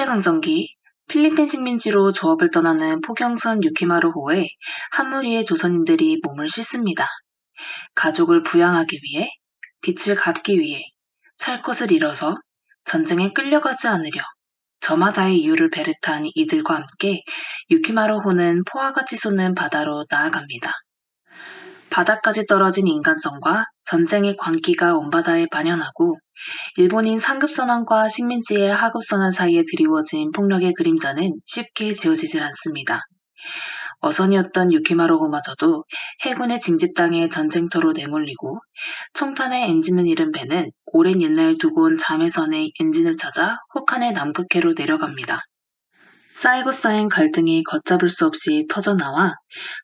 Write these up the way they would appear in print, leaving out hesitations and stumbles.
일제강점기 필리핀 식민지로 조업을 떠나는 포경선 유키마르호에 한 무리의 조선인들이 몸을 싣습니다. 가족을 부양하기 위해, 빚을 갚기 위해, 살 것을 잃어서 전쟁에 끌려가지 않으려 저마다의 이유를 베르탄 이들과 함께 유키마르호는 포화같이 솟는 바다로 나아갑니다. 바다까지 떨어진 인간성과 전쟁의 광기가 온 바다에 만연하고 일본인 상급선원과 식민지의 하급선원 사이에 드리워진 폭력의 그림자는 쉽게 지워지질 않습니다. 어선이었던 유키마르호마저도 해군의 징집당해 전쟁터로 내몰리고 총탄의 엔진을 잃은 배는 오랜 옛날 두고 온 자매선의 엔진을 찾아 혹한의 남극해로 내려갑니다. 쌓이고 쌓인 갈등이 걷잡을 수 없이 터져나와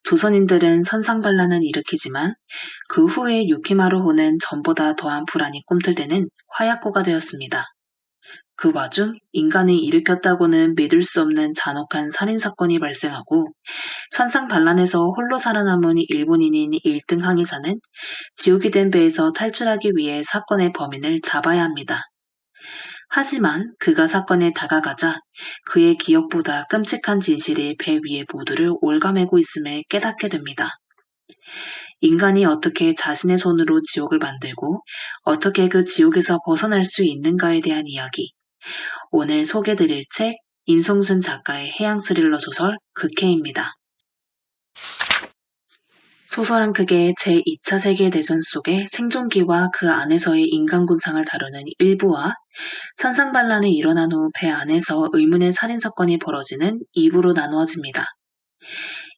조선인들은 선상반란을 일으키지만 그 후에 유키마르호는 전보다 더한 불안이 꿈틀대는 화약고가 되었습니다. 그 와중 인간이 일으켰다고는 믿을 수 없는 잔혹한 살인사건이 발생하고 선상반란에서 홀로 살아남은 일본인인 1등 항해사는 지옥이 된 배에서 탈출하기 위해 사건의 범인을 잡아야 합니다. 하지만 그가 사건에 다가가자 그의 기억보다 끔찍한 진실이 배 위에 모두를 올가매고 있음을 깨닫게 됩니다. 인간이 어떻게 자신의 손으로 지옥을 만들고 어떻게 그 지옥에서 벗어날 수 있는가에 대한 이야기. 오늘 소개드릴 책 임성순 작가의 해양 스릴러 소설 극해입니다. 소설은 크게 제2차 세계대전 속의 생존기와 그 안에서의 인간군상을 다루는 일부와 선상반란이 일어난 후 배 안에서 의문의 살인사건이 벌어지는 2부로 나누어집니다.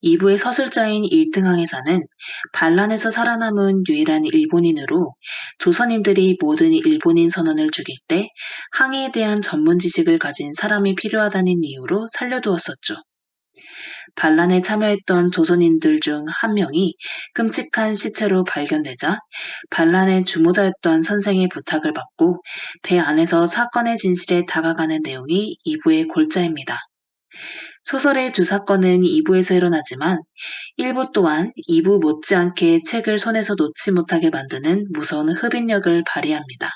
2부의 서술자인 1등 항해사는 반란에서 살아남은 유일한 일본인으로 조선인들이 모든 일본인 선원을 죽일 때 항해에 대한 전문 지식을 가진 사람이 필요하다는 이유로 살려두었었죠. 반란에 참여했던 조선인들 중 한 명이 끔찍한 시체로 발견되자 반란의 주모자였던 선생의 부탁을 받고 배 안에서 사건의 진실에 다가가는 내용이 2부의 골자입니다. 소설의 두 사건은 2부에서 일어나지만 1부 또한 2부 못지않게 책을 손에서 놓지 못하게 만드는 무서운 흡인력을 발휘합니다.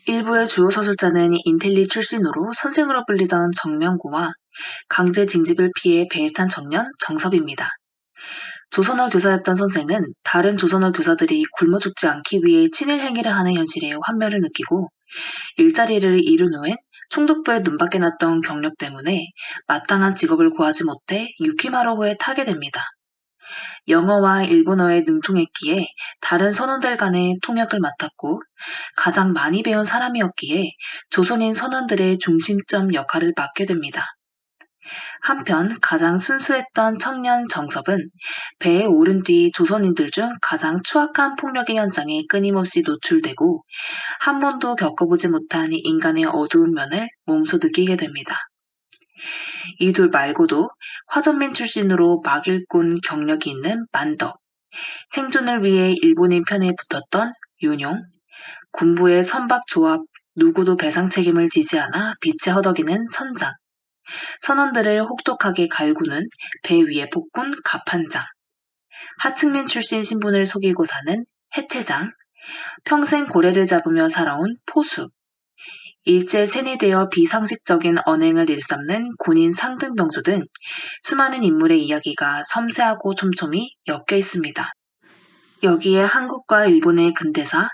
1부의 주요 서술자는 인텔리 출신으로 선생으로 불리던 정명구와 강제 징집을 피해 배에 탄 청년 정섭입니다. 조선어 교사였던 선생은 다른 조선어 교사들이 굶어 죽지 않기 위해 친일 행위를 하는 현실에 환멸을 느끼고 일자리를 잃은 후엔 총독부에 눈밖에 났던 경력 때문에 마땅한 직업을 구하지 못해 유키마르호에 타게 됩니다. 영어와 일본어에 능통했기에 다른 선원들 간의 통역을 맡았고 가장 많이 배운 사람이었기에 조선인 선원들의 중심점 역할을 맡게 됩니다. 한편 가장 순수했던 청년 정섭은 배에 오른 뒤 조선인들 중 가장 추악한 폭력의 현장에 끊임없이 노출되고 한 번도 겪어보지 못한 인간의 어두운 면을 몸소 느끼게 됩니다. 이 둘 말고도 화전민 출신으로 막일꾼 경력이 있는 만덕, 생존을 위해 일본인 편에 붙었던 윤용, 군부의 선박 조합 누구도 배상 책임을 지지 않아 빛에 허덕이는 선장, 선원들을 혹독하게 갈구는 배 위의 폭군 갑판장, 하층민 출신 신분을 속이고 사는 해체장, 평생 고래를 잡으며 살아온 포수, 일제 세뇌되어 비상식적인 언행을 일삼는 군인 상등병조 등 수많은 인물의 이야기가 섬세하고 촘촘히 엮여 있습니다. 여기에 한국과 일본의 근대사,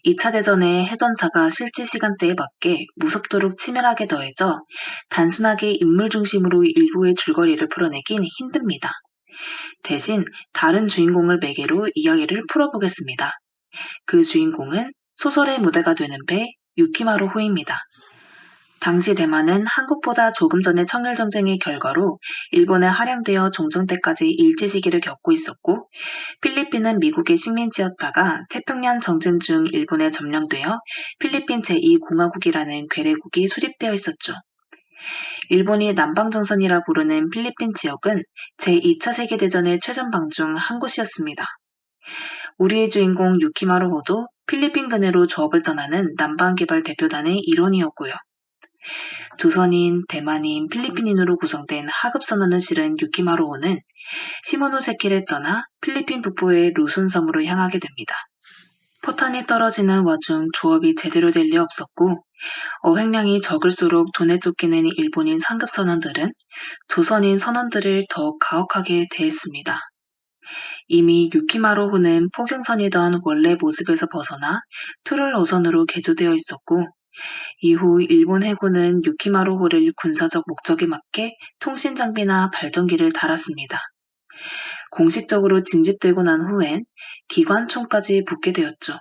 2차 대전의 해전사가 실제 시간대에 맞게 무섭도록 치밀하게 더해져 단순하게 인물 중심으로 일부의 줄거리를 풀어내긴 힘듭니다. 대신 다른 주인공을 매개로 이야기를 풀어보겠습니다. 그 주인공은 소설의 무대가 되는 배 유키마르호입니다. 당시 대만은 한국보다 조금 전의 청일전쟁의 결과로 일본에 할양되어 종전 때까지 일제시기를 겪고 있었고 필리핀은 미국의 식민지였다가 태평양 전쟁 중 일본에 점령되어 필리핀 제2공화국이라는 괴뢰국이 수립되어 있었죠. 일본이 남방전선이라 부르는 필리핀 지역은 제2차 세계대전의 최전방 중 한 곳이었습니다. 우리의 주인공 유키마르호도 필리핀 근해로 조업을 떠나는 남방개발 대표단의 일원이었고요. 조선인, 대만인, 필리핀인으로 구성된 하급선원을 실은 유키마르호는 시모노세키를 떠나 필리핀 북부의 루손섬으로 향하게 됩니다. 포탄이 떨어지는 와중 조업이 제대로 될 리 없었고 어획량이 적을수록 돈에 쫓기는 일본인 상급 선원들은 조선인 선원들을 더욱 가혹하게 대했습니다. 이미 유키마로호는 포경선이던 원래 모습에서 벗어나 트롤 노선으로 개조되어 있었고 이후 일본 해군은 유키마로호를 군사적 목적에 맞게 통신 장비나 발전기를 달았습니다. 공식적으로 징집되고 난 후엔 기관총까지 붙게 되었죠.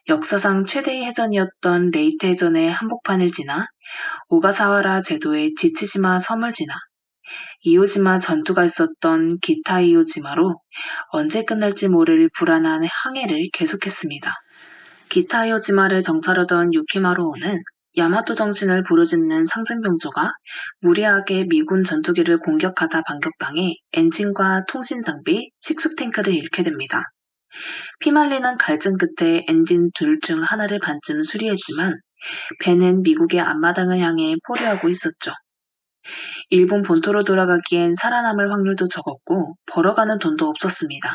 역사상 최대의 해전이었던 레이테 해전의 한복판을 지나 오가사와라 제도의 지치지마 섬을 지나 이오지마 전투가 있었던 기타 이오지마로 언제 끝날지 모를 불안한 항해를 계속했습니다. 기타 이오지마를 정찰하던 유키마로호는 야마토 정신을 부르짖는 상등병조가 무리하게 미군 전투기를 공격하다 반격당해 엔진과 통신 장비, 식수 탱크를 잃게 됩니다. 피말리는 갈증 끝에 엔진 둘 중 하나를 반쯤 수리했지만 배는 미국의 앞마당을 향해 포류하고 있었죠. 일본 본토로 돌아가기엔 살아남을 확률도 적었고 벌어가는 돈도 없었습니다.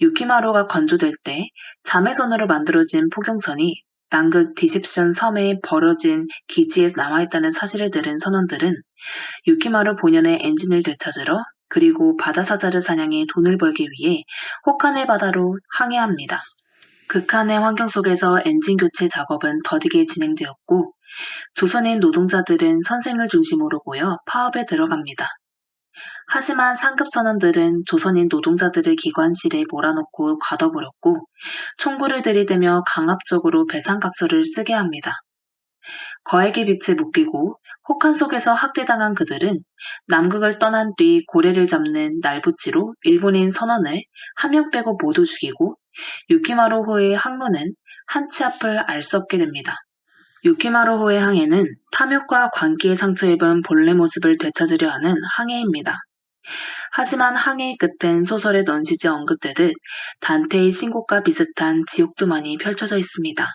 유키마로가 건조될 때 자매선으로 만들어진 포경선이 남극 디셉션 섬에 벌어진 기지에 남아있다는 사실을 들은 선원들은 유키마로 본연의 엔진을 되찾으러 그리고 바다사자를 사냥해 돈을 벌기 위해 호카네 바다로 항해합니다. 극한의 환경 속에서 엔진 교체 작업은 더디게 진행되었고 조선인 노동자들은 선생을 중심으로 모여 파업에 들어갑니다. 하지만 상급 선원들은 조선인 노동자들을 기관실에 몰아넣고 가둬버렸고 총구를 들이대며 강압적으로 배상각서를 쓰게 합니다. 거액의 빚에 묶이고 혹한 속에서 학대당한 그들은 남극을 떠난 뒤 고래를 잡는 날부치로 일본인 선원을 한 명 빼고 모두 죽이고 유키마로호의 항로는 한치 앞을 알 수 없게 됩니다. 유키마로호의 항해는 탐욕과 광기에 상처 입은 본래 모습을 되찾으려 하는 항해입니다. 하지만 항해의 끝엔 소설의 넌시제 언급되듯 단테의 신곡과 비슷한 지옥도 많이 펼쳐져 있습니다.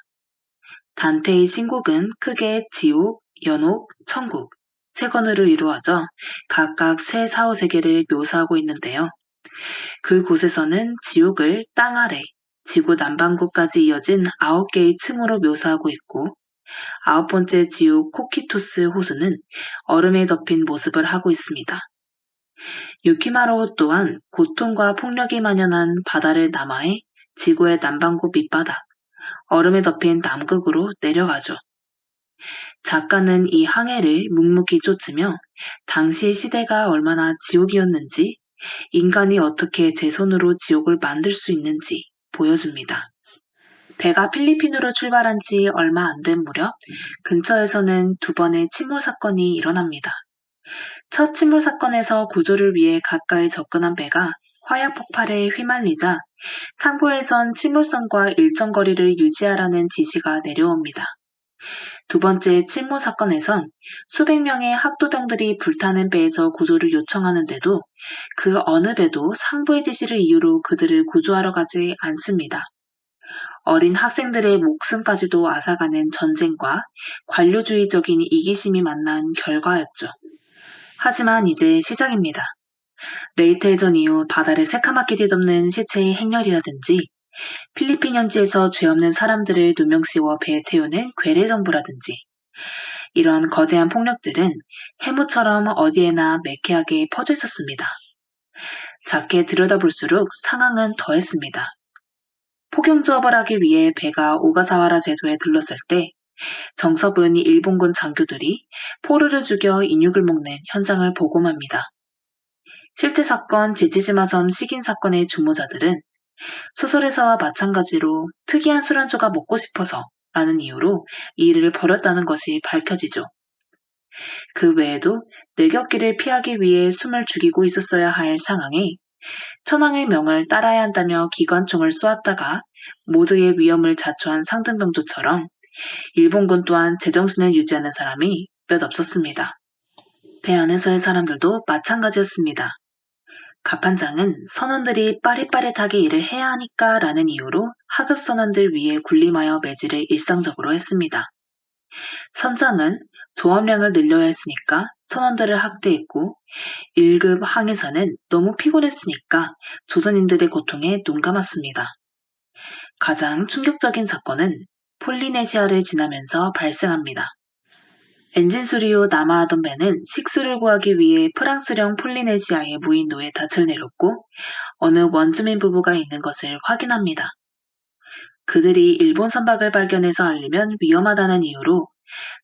단테의 신곡은 크게 지옥, 연옥, 천국 세 권으로 이루어져 각각 세 사후세계를 묘사하고 있는데요. 그곳에서는 지옥을 땅 아래, 지구 남반구까지 이어진 9개의 층으로 묘사하고 있고 9번째 지옥 코키토스 호수는 얼음에 덮인 모습을 하고 있습니다. 유키마로 또한 고통과 폭력이 만연한 바다를 남하해 지구의 남반구 밑바닥, 얼음에 덮인 남극으로 내려가죠. 작가는 이 항해를 묵묵히 쫓으며 당시의 시대가 얼마나 지옥이었는지, 인간이 어떻게 제 손으로 지옥을 만들 수 있는지 보여줍니다. 배가 필리핀으로 출발한 지 얼마 안 된 무렵 근처에서는 두 번의 침몰 사건이 일어납니다. 첫 침몰 사건에서 구조를 위해 가까이 접근한 배가 화약 폭발에 휘말리자 상부에선 침몰선과 일정 거리를 유지하라는 지시가 내려옵니다. 두 번째 침몰 사건에선 수백 명의 학도병들이 불타는 배에서 구조를 요청하는데도 그 어느 배도 상부의 지시를 이유로 그들을 구조하러 가지 않습니다. 어린 학생들의 목숨까지도 앗아가는 전쟁과 관료주의적인 이기심이 만난 결과였죠. 하지만 이제 시작입니다. 레이테 해전 이후 바다를 새카맣게 뒤덮는 시체의 행렬이라든지 필리핀 현지에서 죄 없는 사람들을 누명 씌워 배에 태우는 괴뢰정부라든지 이런 거대한 폭력들은 해무처럼 어디에나 매캐하게 퍼져 있었습니다. 작게 들여다볼수록 상황은 더했습니다. 포경조업을 하기 위해 배가 오가사와라 제도에 들렀을 때 정섭은 일본군 장교들이 포르를 죽여 인육을 먹는 현장을 보고맙니다. 실제 사건 지치지마섬 식인 사건의 주모자들은 소설에서와 마찬가지로 특이한 술안주가 먹고 싶어서 라는 이유로 이 일을 벌였다는 것이 밝혀지죠. 그 외에도 뇌격기를 피하기 위해 숨을 죽이고 있었어야 할 상황에 천황의 명을 따라야 한다며 기관총을 쏘았다가 모두의 위험을 자초한 상등병조처럼 일본군 또한 제정신을 유지하는 사람이 몇 없었습니다. 배 안에서의 사람들도 마찬가지였습니다. 갑판장은 선원들이 빠릿빠릿하게 일을 해야 하니까 라는 이유로 하급 선원들 위에 군림하여 매질을 일상적으로 했습니다. 선장은 조업량을 늘려야 했으니까 선원들을 학대했고 1급 항해사는 너무 피곤했으니까 조선인들의 고통에 눈 감았습니다. 가장 충격적인 사건은 폴리네시아를 지나면서 발생합니다. 엔진 수리 후 남아하던 배는 식수를 구하기 위해 프랑스령 폴리네시아의 무인도에 닻을 내렸고 어느 원주민 부부가 있는 것을 확인합니다. 그들이 일본 선박을 발견해서 알리면 위험하다는 이유로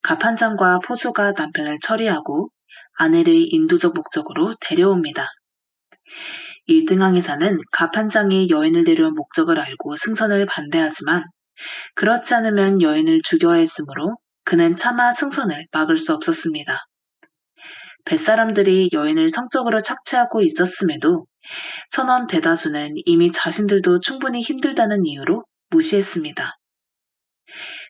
갑판장과 포수가 남편을 처리하고 아내를 인도적 목적으로 데려옵니다. 1등 항해사는 갑판장이 여인을 데려온 목적을 알고 승선을 반대하지만 그렇지 않으면 여인을 죽여야 했으므로 그는 차마 승선을 막을 수 없었습니다. 뱃사람들이 여인을 성적으로 착취하고 있었음에도 선원 대다수는 이미 자신들도 충분히 힘들다는 이유로 무시했습니다.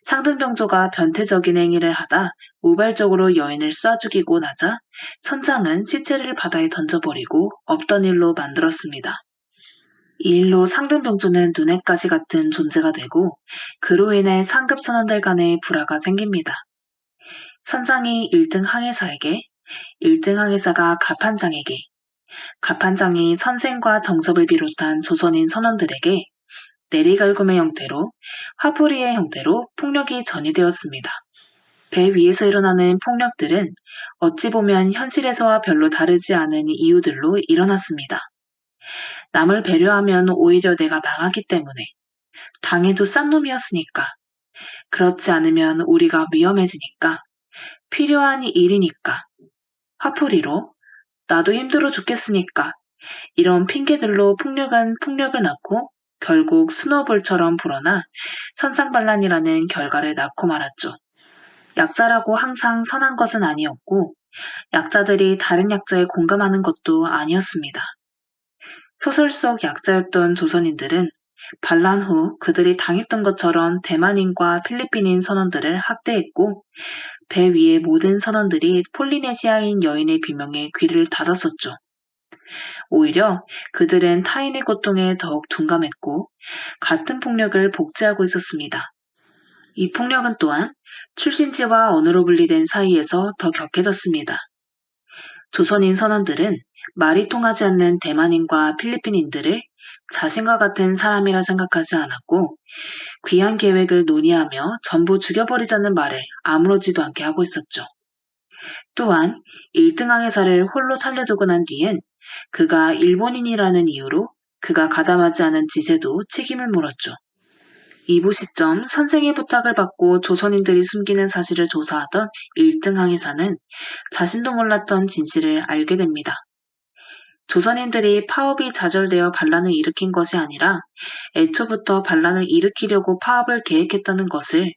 상등병조가 변태적인 행위를 하다 우발적으로 여인을 쏴 죽이고 나자 선장은 시체를 바다에 던져버리고 없던 일로 만들었습니다. 이 일로 상등병조는 눈엣 가시 같은 존재가 되고 그로 인해 상급 선원들 간의 불화가 생깁니다. 선장이 1등 항해사에게, 1등 항해사가 갑판장에게, 갑판장이 선생과 정섭을 비롯한 조선인 선원들에게 내리갈굼의 형태로 화풀이의 형태로 폭력이 전이되었습니다. 배 위에서 일어나는 폭력들은 어찌 보면 현실에서와 별로 다르지 않은 이유들로 일어났습니다. 남을 배려하면 오히려 내가 망하기 때문에, 당해도 싼 놈이었으니까, 그렇지 않으면 우리가 위험해지니까, 필요한 일이니까, 화풀이로 나도 힘들어 죽겠으니까 이런 핑계들로 폭력은 폭력을 낳고 결국 스노우볼처럼 불어나 선상반란이라는 결과를 낳고 말았죠. 약자라고 항상 선한 것은 아니었고 약자들이 다른 약자에 공감하는 것도 아니었습니다. 소설 속 약자였던 조선인들은 반란 후 그들이 당했던 것처럼 대만인과 필리핀인 선원들을 학대했고 배 위의 모든 선원들이 폴리네시아인 여인의 비명에 귀를 닫았었죠. 오히려 그들은 타인의 고통에 더욱 둔감했고 같은 폭력을 복제하고 있었습니다. 이 폭력은 또한 출신지와 언어로 분리된 사이에서 더 격해졌습니다. 조선인 선원들은 말이 통하지 않는 대만인과 필리핀인들을 자신과 같은 사람이라 생각하지 않았고 귀한 계획을 논의하며 전부 죽여버리자는 말을 아무렇지도 않게 하고 있었죠. 또한 1등 항해사를 홀로 살려두고 난 뒤엔 그가 일본인이라는 이유로 그가 가담하지 않은 짓에도 책임을 물었죠. 이부 시점 선생의 부탁을 받고 조선인들이 숨기는 사실을 조사하던 1등 항해사는 자신도 몰랐던 진실을 알게 됩니다. 조선인들이 파업이 좌절되어 반란을 일으킨 것이 아니라 애초부터 반란을 일으키려고 파업을 계획했다는 것을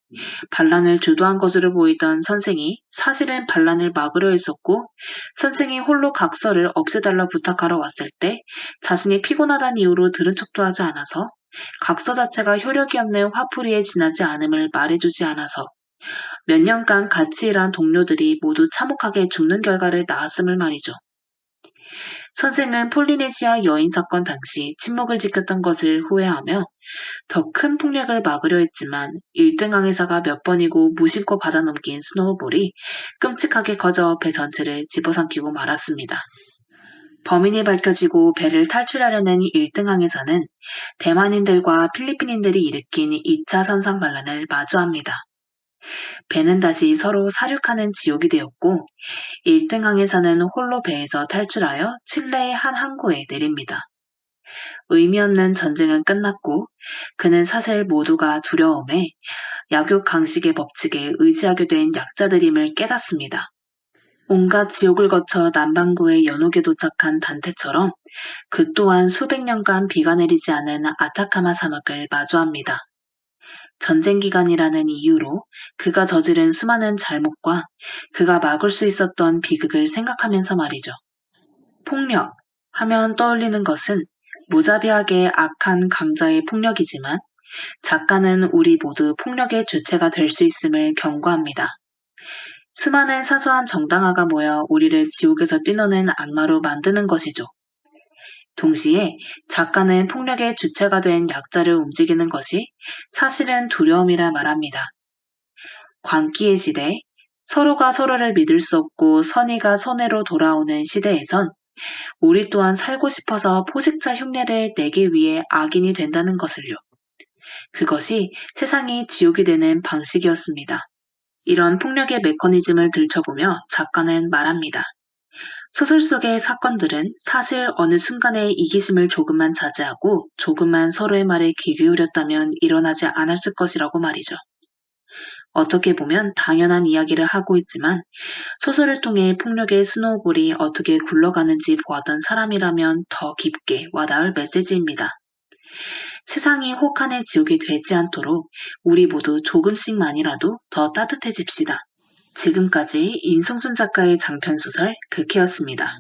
반란을 주도한 것으로 보이던 선생이 사실은 반란을 막으려 했었고 선생이 홀로 각서를 없애달라 부탁하러 왔을 때 자신이 피곤하다는 이유로 들은 척도 하지 않아서 각서 자체가 효력이 없는 화풀이에 지나지 않음을 말해주지 않아서 몇 년간 같이 일한 동료들이 모두 참혹하게 죽는 결과를 낳았음을 말이죠. 선생은 폴리네시아 여인 사건 당시 침묵을 지켰던 것을 후회하며 더 큰 폭력을 막으려 했지만 1등 항해사가 몇 번이고 무심코 받아넘긴 스노우볼이 끔찍하게 커져 배 전체를 집어삼키고 말았습니다. 범인이 밝혀지고 배를 탈출하려는 1등 항해사는 대만인들과 필리핀인들이 일으킨 2차 선상반란을 마주합니다. 배는 다시 서로 사륙하는 지옥이 되었고 1등 항해사는 홀로 배에서 탈출하여 칠레의 한 항구에 내립니다. 의미 없는 전쟁은 끝났고 그는 사실 모두가 두려움에 약육 강식의 법칙에 의지하게 된 약자들임을 깨닫습니다. 온갖 지옥을 거쳐 남반구의 연옥에 도착한 단테처럼 그 또한 수백 년간 비가 내리지 않은 아타카마 사막을 마주합니다. 전쟁 기간이라는 이유로 그가 저지른 수많은 잘못과 그가 막을 수 있었던 비극을 생각하면서 말이죠. 폭력 하면 떠올리는 것은 무자비하게 악한 강자의 폭력이지만 작가는 우리 모두 폭력의 주체가 될 수 있음을 경고합니다. 수많은 사소한 정당화가 모여 우리를 지옥에서 뛰노는 악마로 만드는 것이죠. 동시에 작가는 폭력의 주체가 된 약자를 움직이는 것이 사실은 두려움이라 말합니다. 광기의 시대, 서로가 서로를 믿을 수 없고 선의가 선해로 돌아오는 시대에선 우리 또한 살고 싶어서 포식자 흉내를 내기 위해 악인이 된다는 것을요. 그것이 세상이 지옥이 되는 방식이었습니다. 이런 폭력의 메커니즘을 들춰보며 작가는 말합니다. 소설 속의 사건들은 사실 어느 순간에 이기심을 조금만 자제하고 조금만 서로의 말에 귀 기울였다면 일어나지 않았을 것이라고 말이죠. 어떻게 보면 당연한 이야기를 하고 있지만 소설을 통해 폭력의 스노우볼이 어떻게 굴러가는지 보았던 사람이라면 더 깊게 와닿을 메시지입니다. 세상이 혹한의 지옥이 되지 않도록 우리 모두 조금씩만이라도 더 따뜻해집시다. 지금까지 임성순 작가의 장편소설 극혜였습니다.